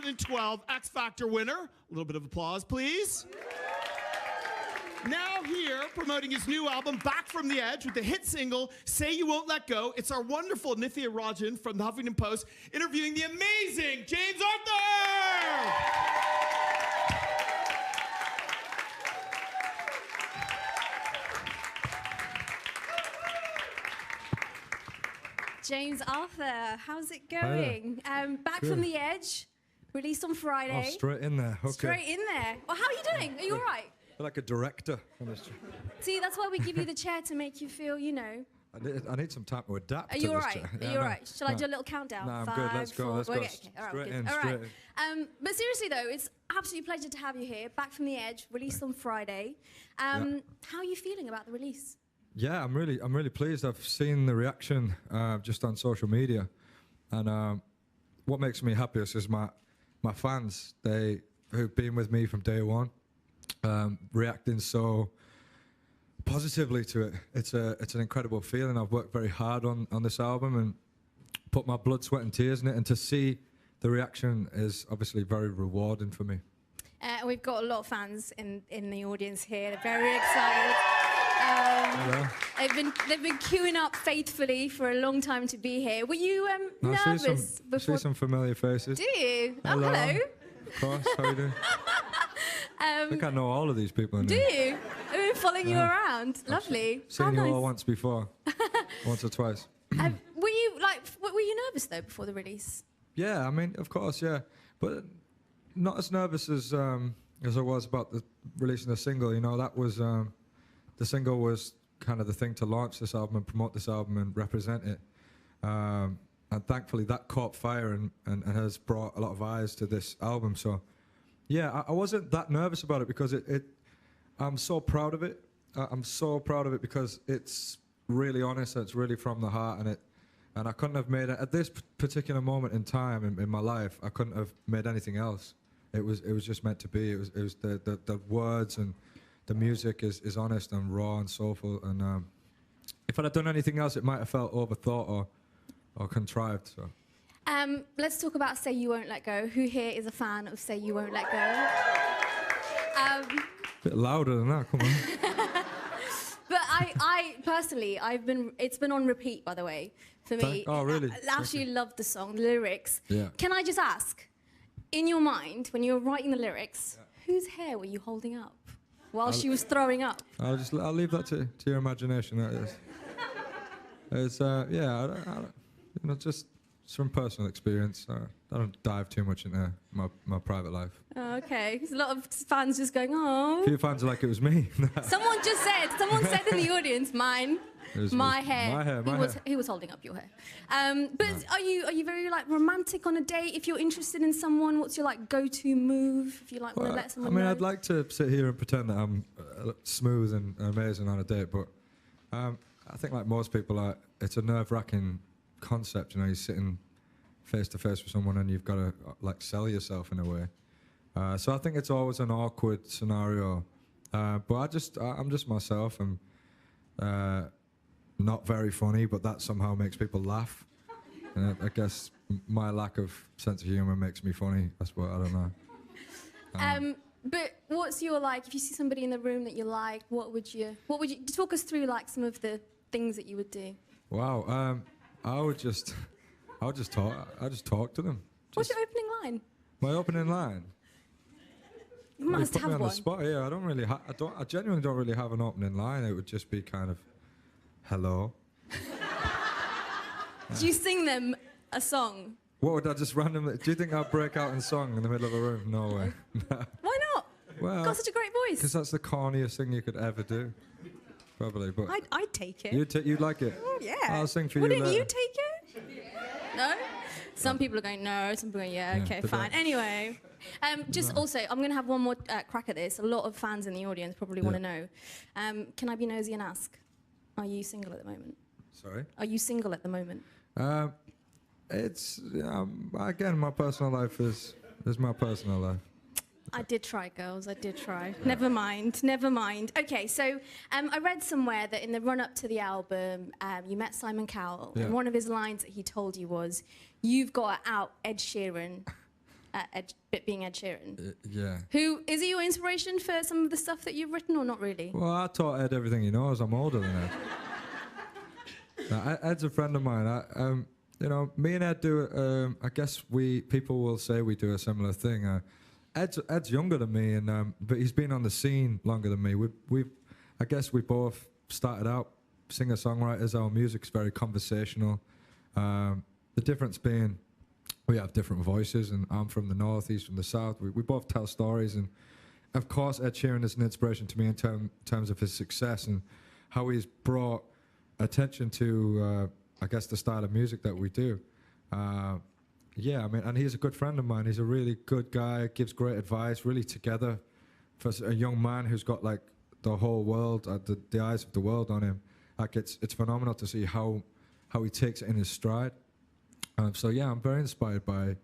2012 X Factor winner. A little bit of applause, please. Now here, promoting his new album, Back from the Edge, with the hit single, Say You Won't Let Go. It's our wonderful Nithya Rajan from the Huffington Post, interviewing the amazing James Arthur! James Arthur, how's it going? Back Good. from the Edge, released on Friday. Oh, straight in there. Okay. Straight in there. Well, how are you doing? Are you all right? Like a director. See, that's why we give you the chair to make you feel, you know. I need some time to adapt. Are you all right? Are you all right? Shall I do a little countdown? No, I'm 5, good. Let's go. 4. Let's go. Okay. All right, Straight good. in. All Straight right. in. But seriously though, it's absolute pleasure to have you here. Back from the Edge, released on Friday. How are you feeling about the release? Yeah, I'm really pleased. I've seen the reaction just on social media, and what makes me happiest is my fans. Who've been with me from day one, reacting so positively to it. It's an incredible feeling. I've worked very hard on this album and put my blood, sweat and tears in it, and to see the reaction is obviously very rewarding for me. We've got a lot of fans in the audience here. They're very excited. They've been queuing up faithfully for a long time to be here. Were you nervous before? I see some familiar faces. Do you? Hello. Oh, hello. Of course. How are you doing? I think I know all of these people in Do here. you? I've been following you around. Lovely. Seen you How all nice. once before. Once or twice. Were you nervous though before the release? Yeah, I mean, of course, yeah, but not as nervous as I was about releasing the single. You know, that was the single was kind of the thing to launch this album and promote this album and represent it. And thankfully, that caught fire and has brought a lot of eyes to this album. So, yeah, I wasn't that nervous about it because I'm so proud of it. I'm so proud of it because it's really honest. It's really from the heart, and I couldn't have made it at this particular moment in time in my life. I couldn't have made anything else. It was just meant to be. It was the words and the music is honest and raw and soulful. And if I'd have done anything else, it might have felt overthought or contrived. So. Let's talk about Say You Won't Let Go. Who here is a fan of Say You Won't Let Go? A bit louder than that, come on. But I personally, it's been on repeat, by the way, for me. Oh, really? I absolutely love the song, the lyrics. Yeah. Can I just ask, in your mind, when you were writing the lyrics, whose hair were you holding up while she was throwing up? I'll leave that to your imagination. That is. It's yeah, you know, just from personal experience. I don't dive too much into my private life. Oh, okay. There's a lot of fans just going, oh. A few fans are like it was me. Someone said in the audience, mine. My hair. My hair. He was holding up your hair. But are you very like romantic on a date? If you're interested in someone, what's your like go-to move? If you like want to let someone know? I'd like to sit here and pretend that I'm smooth and amazing on a date, but I think like most people, it's a nerve-wracking concept. You know, you're sitting face to face with someone and you've got to like sell yourself in a way. So I think it's always an awkward scenario. But I'm just myself. I'm not very funny, but that somehow makes people laugh. And I guess my lack of sense of humor makes me funny. That's what I don't know. But what's your like? If you see somebody in the room that you like, what would you talk us through? Like some of the things that you would do. Wow. I would just talk. I just talk to them. What's your opening line? My opening line. You must put have me on one. the spot. Yeah, I genuinely don't really have an opening line. It would just be kind of, hello. Do you sing them a song? What would I just randomly? Do you think I'd break out in song in the middle of a room? No way. Why not? Well, You've got such a great voice. Because that's the corniest thing you could ever do. Probably, but I'd take it. You'd like it? Yeah. I'll sing for Wouldn't you later. you take it? No? Some people are going, no. Some people are going, yeah, okay, but fine. Anyway, also, I'm going to have one more crack at this. A lot of fans in the audience probably want to know. Can I be nosy and ask, are you single at the moment? Sorry? Are you single at the moment? It's, again, my personal life is my personal life. I did try, girls. I did try. Never mind. Okay, so I read somewhere that in the run-up to the album, you met Simon Cowell, and one of his lines that he told you was, "You've got to out Ed Sheeran being Ed Sheeran. Yeah. Who is he your inspiration for some of the stuff that you've written, or not really? Well, I taught Ed everything he knows. I'm older than Ed. No, Ed's a friend of mine. You know, me and Ed do. I guess people will say we do a similar thing. Ed's younger than me, and but he's been on the scene longer than me. I guess we both started out singer-songwriters. Our music's very conversational. The difference being we have different voices, and I'm from the north, he's from the south. We both tell stories, and of course Ed Sheeran is an inspiration to me in terms of his success and how he's brought attention to, I guess, the style of music that we do. Yeah, I mean, and he's a good friend of mine. He's a really good guy, gives great advice, really together for a young man who's got like the whole world, the eyes of the world on him. Like it's phenomenal to see how he takes it in his stride. So yeah, I'm very inspired by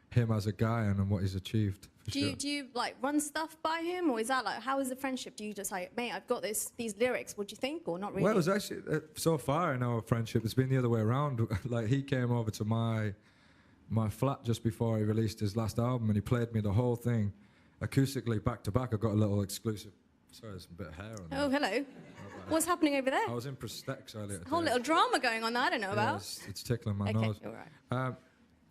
him as a guy and what he's achieved. Do you like run stuff by him, or is that like, how is the friendship? Do you just like, mate, I've got these lyrics, what do you think, or not really? Well, it was actually, so far in our friendship, it's been the other way around. Like he came over to my flat just before he released his last album, and he played me the whole thing acoustically back to back. I got a little exclusive. Sorry, there's a bit of hair on there. Oh, hello. What's happening over there? I was in prosthetics earlier. A whole little drama going on that I don't know about. It's tickling my okay, nose. all right.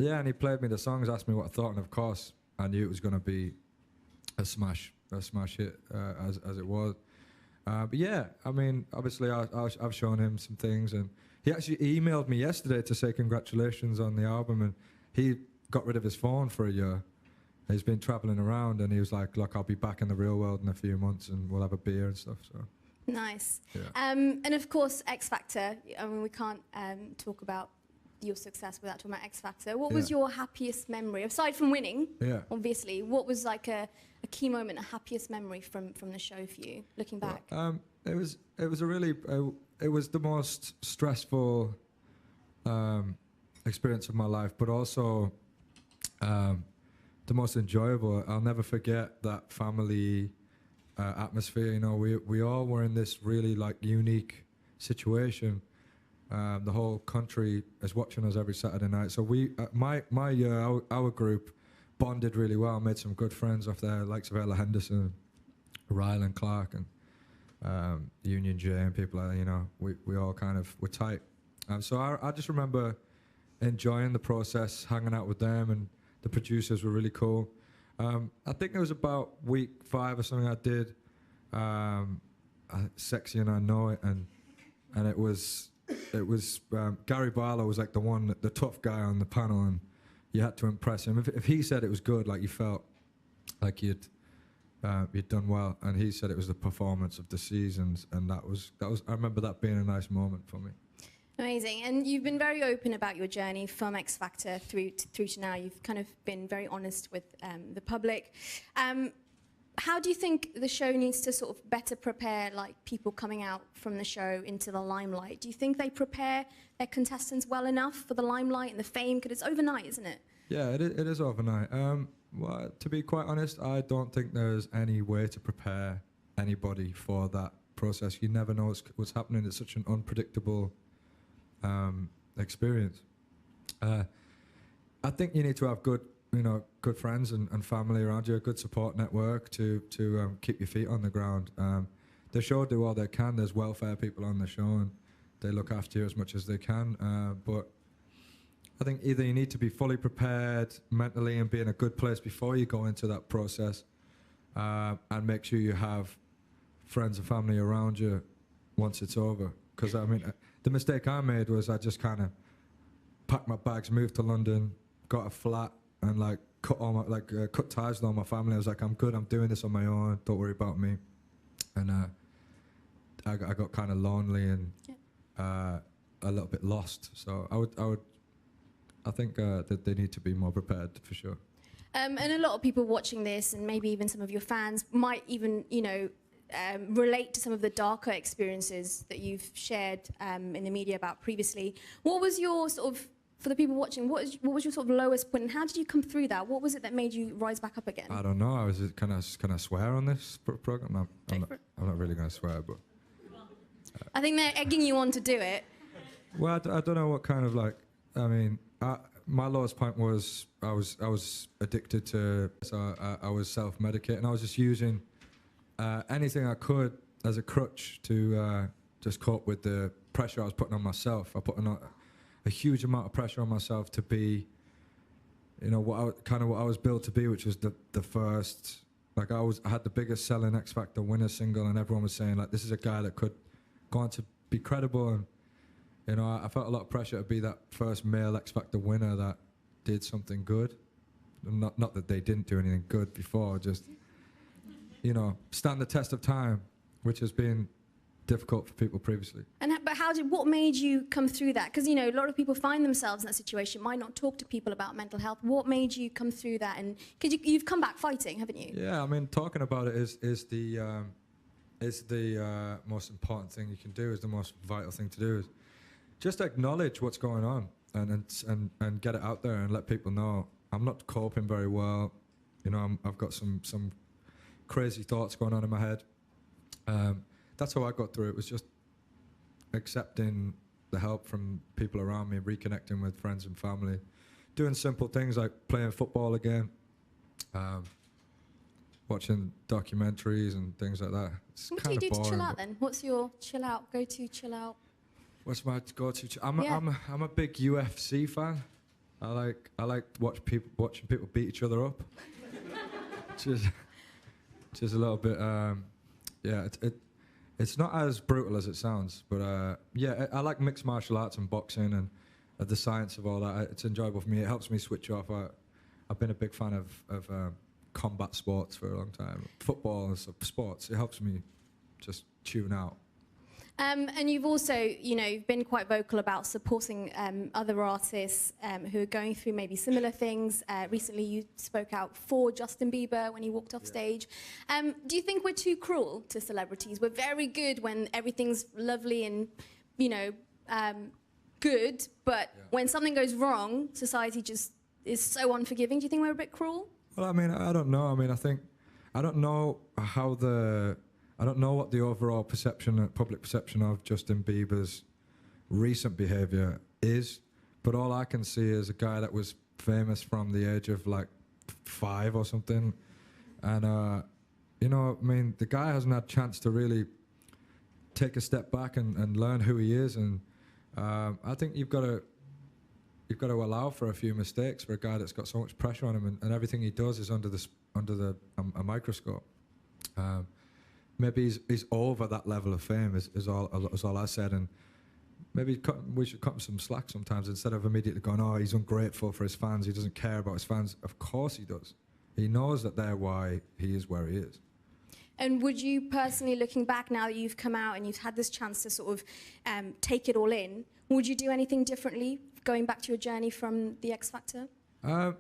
Yeah, and he played me the songs, asked me what I thought, and of course I knew it was going to be a smash hit as it was. But yeah, I mean, obviously I've shown him some things, and he actually emailed me yesterday to say congratulations on the album, and he got rid of his phone for a year. He's been traveling around, and he was like, look, I'll be back in the real world in a few months, and we'll have a beer and stuff. So nice. Yeah. And of course, X Factor. I mean, we can't talk about your success without talking about X Factor. What was your happiest memory, aside from winning? Yeah. Obviously, what was like a key moment, a happiest memory from the show for you, looking back? It was a really it was the most stressful experience of my life, but also the most enjoyable. I'll never forget that family atmosphere. You know, we all were in this really like unique situation. The whole country is watching us every Saturday night. So our group bonded really well, made some good friends off there, likes of Ella Henderson, Rylan Clark, and Union J, and people like that. You know, we all kind of were tight. So I just remember enjoying the process, hanging out with them, and the producers were really cool. I think it was about week 5 or something I did Sexy and I Know It, and it was Gary Barlow was like the tough guy on the panel, and you had to impress him. If he said it was good, like you felt like you'd done well, and he said it was the performance of the seasons, and that was I remember that being a nice moment for me. Amazing. And you've been very open about your journey from X Factor through to now. You've kind of been very honest with the public. How do you think the show needs to sort of better prepare like people coming out from the show into the limelight? Do you think they prepare their contestants well enough for the limelight and the fame? Because it's overnight, isn't it? Yeah, it is overnight. Well, to be quite honest, I don't think there's any way to prepare anybody for that process. You never know what's happening. It's such an unpredictable experience. I think you need to have good friends and family around you, a good support network to keep your feet on the ground. The show do all they can. There's welfare people on the show, and they look after you as much as they can. But I think either you need to be fully prepared mentally and be in a good place before you go into that process, and make sure you have friends and family around you once it's over. Because I mean, the mistake I made was I just kind of packed my bags, moved to London, got a flat, and like cut ties with all my family. I was like, I'm good. I'm doing this on my own. Don't worry about me. And I got kind of lonely and a little bit lost. So I think that they need to be more prepared for sure. And a lot of people watching this, and maybe even some of your fans, might even relate to some of the darker experiences that you've shared in the media about previously. What was your sort of, for the people watching, what was your sort of lowest point, and how did you come through that? What was it that made you rise back up again? I don't know. I was kind of swear on this program. I'm not really going to swear, but I think they're egging you on to do it. Well, I don't know what kind of like. I mean, my lowest point was I was addicted to, so I was self-medicating. I was just using anything I could as a crutch to just cope with the pressure I was putting on myself. I put a huge amount of pressure on myself to be, you know, what I was built to be, which was the first. Like I had the biggest selling X Factor winner single, and everyone was saying like, this is a guy that could go on to be credible. And you know, I felt a lot of pressure to be that first male X Factor winner that did something good. Not that they didn't do anything good before, just, you know, stand the test of time, which has been difficult for people previously. But what made you come through that? Because, you know, a lot of people find themselves in that situation, might not talk to people about mental health. What made you come through that? And because you've come back fighting, haven't you? Yeah, I mean, talking about it is the most important thing you can do, is the most vital thing to do, is just acknowledge what's going on and get it out there and let people know. I'm not coping very well. You know, I've got some crazy thoughts going on in my head. That's how I got through it, was just accepting the help from people around me, reconnecting with friends and family, doing simple things like playing football again, watching documentaries and things like that. It's what do you do to chill out then? What's your chill out, go-to chill out? What's my go-to? I'm a big UFC fan. I like watching people beat each other up. just a little bit. Yeah, it's not as brutal as it sounds, but yeah, I like mixed martial arts and boxing and the science of all that. It's enjoyable for me. It helps me switch off. I've been a big fan of combat sports for a long time. Football and sports. It helps me just tune out. And you've also, you know, been quite vocal about supporting other artists who are going through maybe similar things. Recently, you spoke out for Justin Bieber when he walked off stage. Do you think we're too cruel to celebrities? We're very good when everything's lovely and, you know, good, but when something goes wrong, society just is so unforgiving. Do you think we're a bit cruel? Well, I mean, I don't know. I mean, I don't know I don't know what the overall public perception of Justin Bieber's recent behaviour is, but all I can see is a guy that was famous from the age of like 5 or something, and you know, I mean, the guy hasn't had a chance to really take a step back and learn who he is, and I think you've got to allow for a few mistakes for a guy that's got so much pressure on him, and everything he does is under a microscope. Maybe he's over that level of fame, is all I said, and maybe we should cut him some slack sometimes, instead of immediately going, oh, he's ungrateful for his fans, he doesn't care about his fans. Of course he does. He knows that they're why he is where he is. And would you personally, looking back now that you've come out and you've had this chance to sort of take it all in, would you do anything differently going back to your journey from the X Factor? I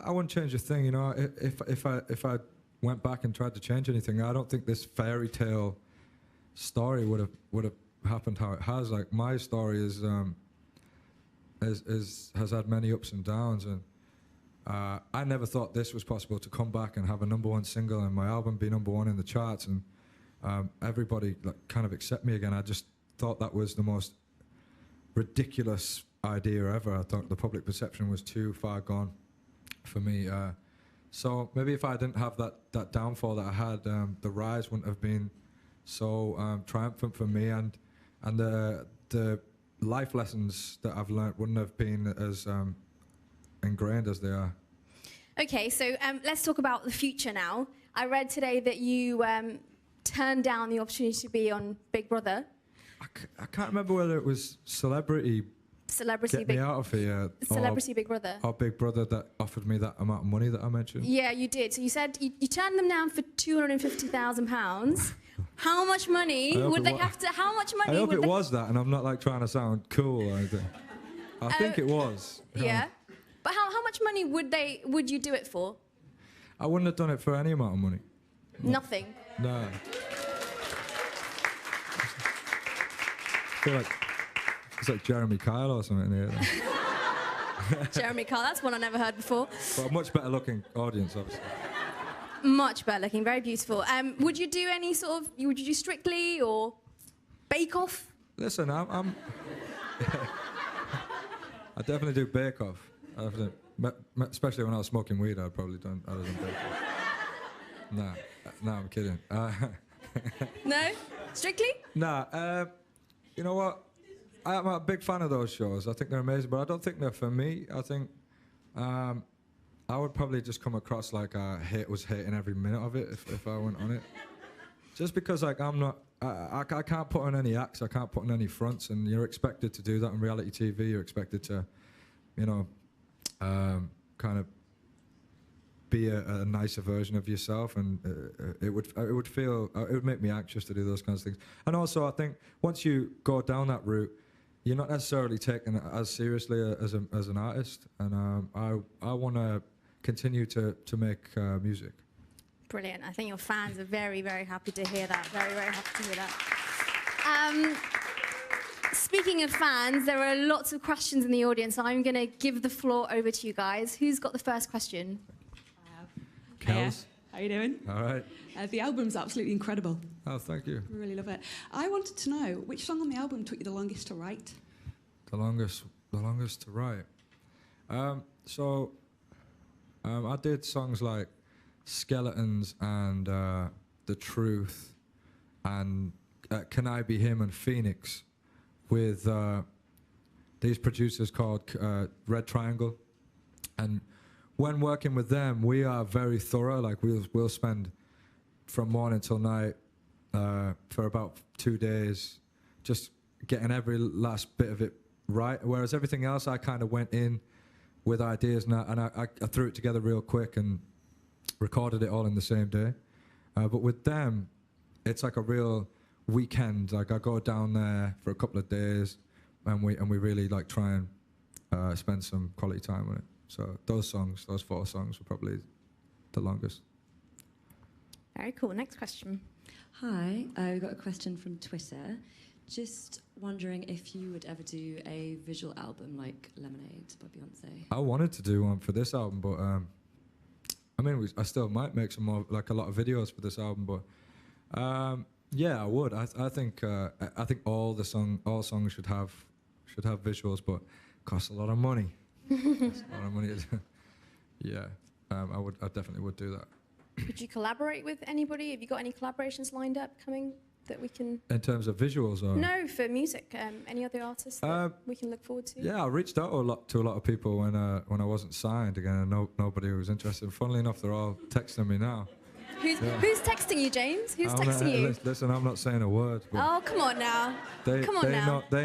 wouldn't change a thing, you know. If I went back and tried to change anything, I don't think this fairy tale story would have happened how it has. Like, my story has had many ups and downs, and I never thought this was possible, to come back and have a #1 single and my album be #1 in the charts, and everybody like kind of accept me again. I just thought that was the most ridiculous idea ever. I thought the public perception was too far gone for me. So maybe if I didn't have that downfall that I had, the rise wouldn't have been so triumphant for me, and the life lessons that I've learned wouldn't have been as ingrained as they are. Okay, so let's talk about the future now. I read today that you turned down the opportunity to be on Big Brother. I can't remember whether it was Celebrity Big me out of here, Big Brother. Or Big Brother that offered me that amount of money that I mentioned. Yeah, you did. So you said you turned them down for £250,000. How much money would they have to? How much money? I hope it was that, and I'm not like trying to sound cool or anything. I think it was. Yeah, but how much money would you do it for? I wouldn't have done it for any amount of money. Nothing. No. I feel like it's like Jeremy Kyle or something here. Jeremy Kyle, that's one I never heard before. But a much better looking audience, obviously. Much better looking, very beautiful. Would you do any sort of, would you do Strictly or Bake Off? Listen, I definitely do Bake Off. Especially when I was smoking weed, I'd probably done baking. No, I'm kidding. No? Strictly? Nah, you know what? I'm a big fan of those shows. I think they're amazing, but I don't think they're for me. I think I would probably just come across like I was hating every minute of it if I went on it. Just because like I'm not, I can't put on any acts, I can't put on any fronts, and you're expected to do that on reality TV. You're expected to, you know, kind of be a nicer version of yourself, and it would make me anxious to do those kinds of things. And also, I think once you go down that route, you're not necessarily taken as seriously as an artist. And I want to continue to make music. Brilliant. I think your fans are very, very happy to hear that. Very, very happy to hear that. Speaking of fans, there are lots of questions in the audience. So I'm going to give the floor over to you guys. Who's got the first question? Kels? How you doing? All right. The album's absolutely incredible. Oh, thank you. I really love it. I wanted to know which song on the album took you the longest to write. The longest to write. I did songs like Skeletons and The Truth and Can I Be Him and Phoenix with these producers called Red Triangle. And when working with them, we are very thorough. Like we'll spend from morning till night for about 2 days just getting every last bit of it right. Whereas everything else, I kind of went in with ideas and I threw it together real quick and recorded it all in the same day. But with them, it's like a real weekend. Like I go down there for a couple of days and we really like try and spend some quality time with it. So those 4 songs were probably the longest. Very cool. Next question. Hi, I got a question from Twitter. Just wondering if you would ever do a visual album like Lemonade by Beyonce. I wanted to do one for this album, but I mean, I still might make some more, like a lot of videos for this album. But yeah, I would. I think all songs should have visuals, but it costs a lot of money. Yeah, I definitely would do that. Would you collaborate with anybody? Have you got any collaborations lined up coming that we can... In terms of visuals? Or? No, for music. Any other artists that we can look forward to? Yeah, I reached out to a lot of people when I wasn't signed again, and nobody was interested. Funnily enough, they're all texting me now. Who's texting you, James? Who's texting you? Listen, I'm not saying a word. Oh, come on now. They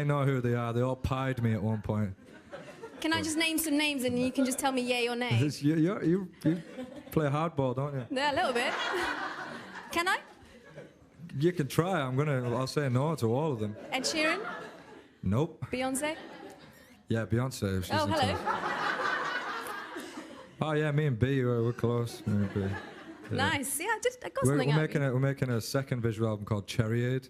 know who they are. They all pied me at one point. Can I just name some names and you can just tell me yay or nay? You play hardball, don't you? Yeah, a little bit. Can I? You can try. I'll say no to all of them. Ed Sheeran? Nope. Beyonce? Yeah, Beyonce. If she's oh, hello. Oh yeah, me and B, we're close. Me and B. Yeah. Nice. Yeah, I got something out. We're making a second visual album called Cherryade.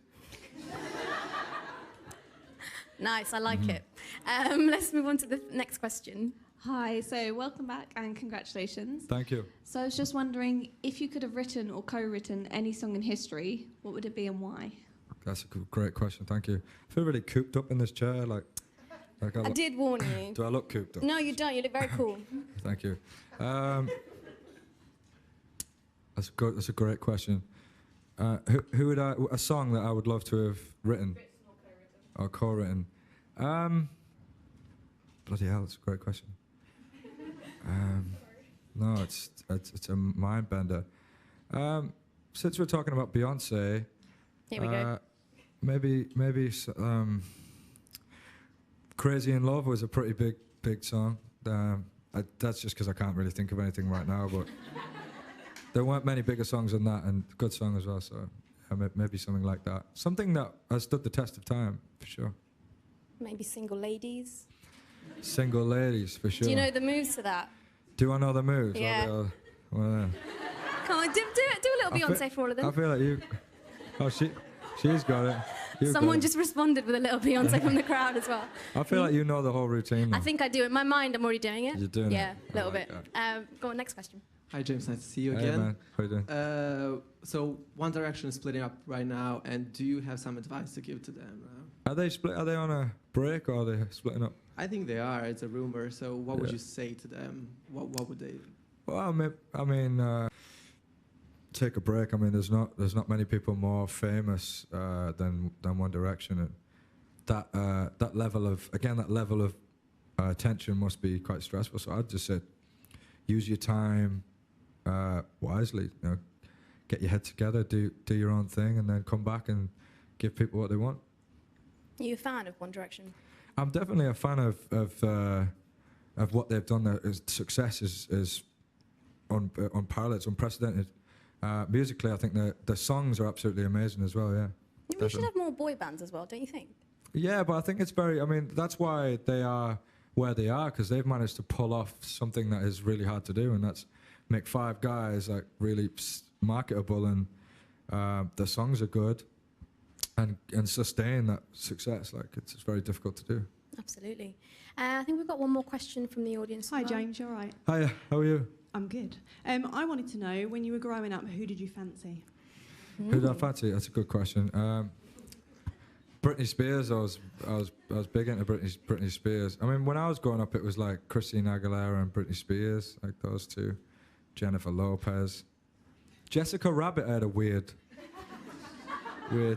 Nice, I like it. Let's move on to the next question. Hi, so welcome back and congratulations. Thank you. So I was just wondering, if you could have written or co-written any song in history, what would it be and why? That's a great question, thank you. I feel really cooped up in this chair, like I did warn you. Do I look cooped up? No, you don't, you look very cool. Thank you. That's a great question. Who would a song that I would love to have written? Or co-written? Bloody hell, that's a great question. No, it's a mind bender. Since we're talking about Beyonce, here we go. Maybe "Crazy in Love" was a pretty big song. That's just because I can't really think of anything right now, but there weren't many bigger songs than that, and good song as well. So maybe something like that. Something that has stood the test of time, for sure. Maybe "Single Ladies." Single Ladies, for sure. Do you know the moves to that? Do I know the moves? Yeah. Well, come on, do a little Beyonce for all of them. I feel like you... Oh, she's got it. Someone just responded with a little Beyonce from the crowd as well. I feel like you know the whole routine now. I think I do. In my mind, I'm already doing it. You're doing it? Yeah, a little bit. Go on, next question. Hi, James. Nice to see you again. Hey, man. How you doing? So One Direction is splitting up right now, and do you have some advice to give to them? Are they on a break or are they splitting up? I think they are. It's a rumor. So what would Yeah. you say to them? What would they? Well, I mean, take a break. I mean, there's not many people more famous than One Direction, and that level of attention must be quite stressful. So I'd just say, use your time wisely. You know, get your head together, do your own thing, and then come back and give people what they want. Are you a fan of One Direction? I'm definitely a fan of what they've done. Their success is unparalleled, it's unprecedented. Musically, I think the songs are absolutely amazing as well. Yeah. We should have more boy bands as well, don't you think? Yeah, but I think it's very. I mean, that's why they are where they are, because they've managed to pull off something that is really hard to do, and that's make 5 guys like really marketable, and the songs are good, and sustain that success. Like it's very difficult to do. Absolutely. I think we've got one more question from the audience. Hi, as well. James. You all right? Hiya, how are you? I'm good. I wanted to know, when you were growing up, who did you fancy? Who did I fancy? That's a good question. Britney Spears. I was big into Britney Spears. I mean, when I was growing up, it was like Christina Aguilera and Britney Spears, like those two. Jennifer Lopez. Jessica Rabbit had a weird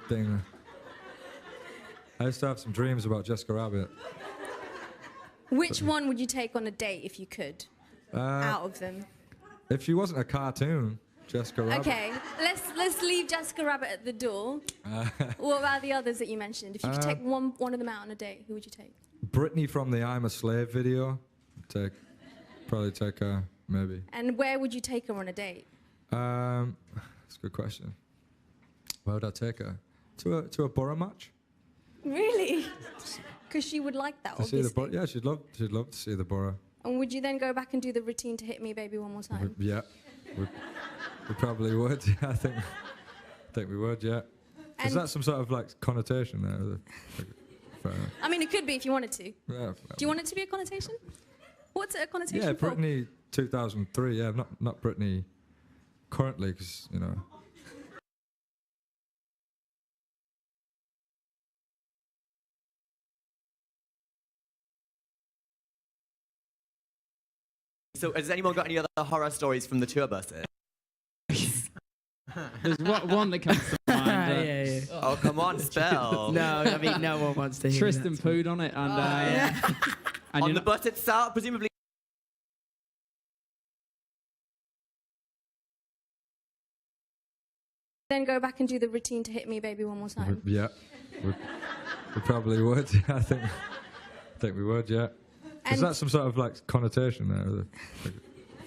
thing. I used to have some dreams about Jessica Rabbit. Which one would you take on a date if you could? Out of them. If she wasn't a cartoon, Jessica Rabbit. Okay, let's leave Jessica Rabbit at the door. What about the others that you mentioned? If you could take one of them out on a date, who would you take? Britney from the I'm a Slave video. Probably take her, maybe. And where would you take her on a date? That's a good question. Where would I take her? To a borough match? Really? Because she would like that, To see obviously. the borough? Yeah, she'd love to see the borough. And would you then go back and do the routine to Hit Me Baby one more time? Yeah, we probably would. Yeah, I think we would. Yeah. Is And- that some sort of like connotation there? Like, fair enough. I mean, it could be if you wanted to. Yeah. Do you want it to be a connotation? What's it a connotation Yeah, for? Britney 2003. Yeah, not Britney currently, because you know. So has anyone got any other horror stories from the tour buses? There's one that comes to mind. Yeah. Oh, come on, spell. No, I mean, no one wants to hear Tristan that. pooed on it, and, and On you're the not- bus itself, presumably. Then go back and do the routine to Hit Me Baby one more time. Yeah, we probably would. I think we would. Yeah. Is And- that some sort of like connotation there? Like,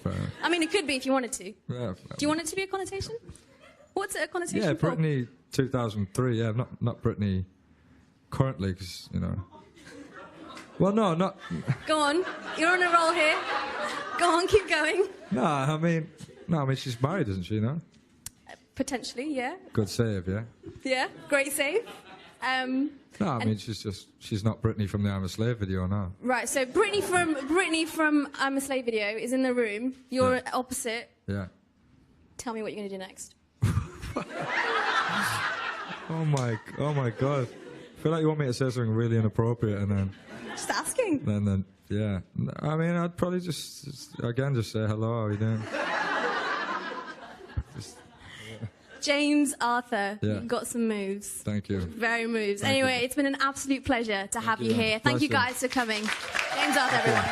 fair enough. I mean, it could be if you wanted to. Yeah. Do you want it to be a connotation? What's it a connotation Yeah, for? Britney 2003. Yeah, not Britney currently, because you know. Well, no, not. Go on. You're on a roll here. Go on, keep going. No, I mean, she's married, isn't she? No. Potentially, yeah. Good save, yeah. Yeah, great save. No, I mean she's not Britney from the I'm a Slave video, no. Right, so Britney from I'm a Slave video is in the room. You're opposite. Yeah. Tell me what you're going to do next. Oh my God. I feel like you want me to say something really inappropriate, and then. Just asking. Then, yeah. I mean, I'd probably just say hello. How are you doing? James Arthur, Yeah. you've got some moves. Thank you. Very moves. Thank anyway, you. it's been an absolute pleasure to have you you. here. Thank you Pleasure. guys for coming. James Arthur, everyone.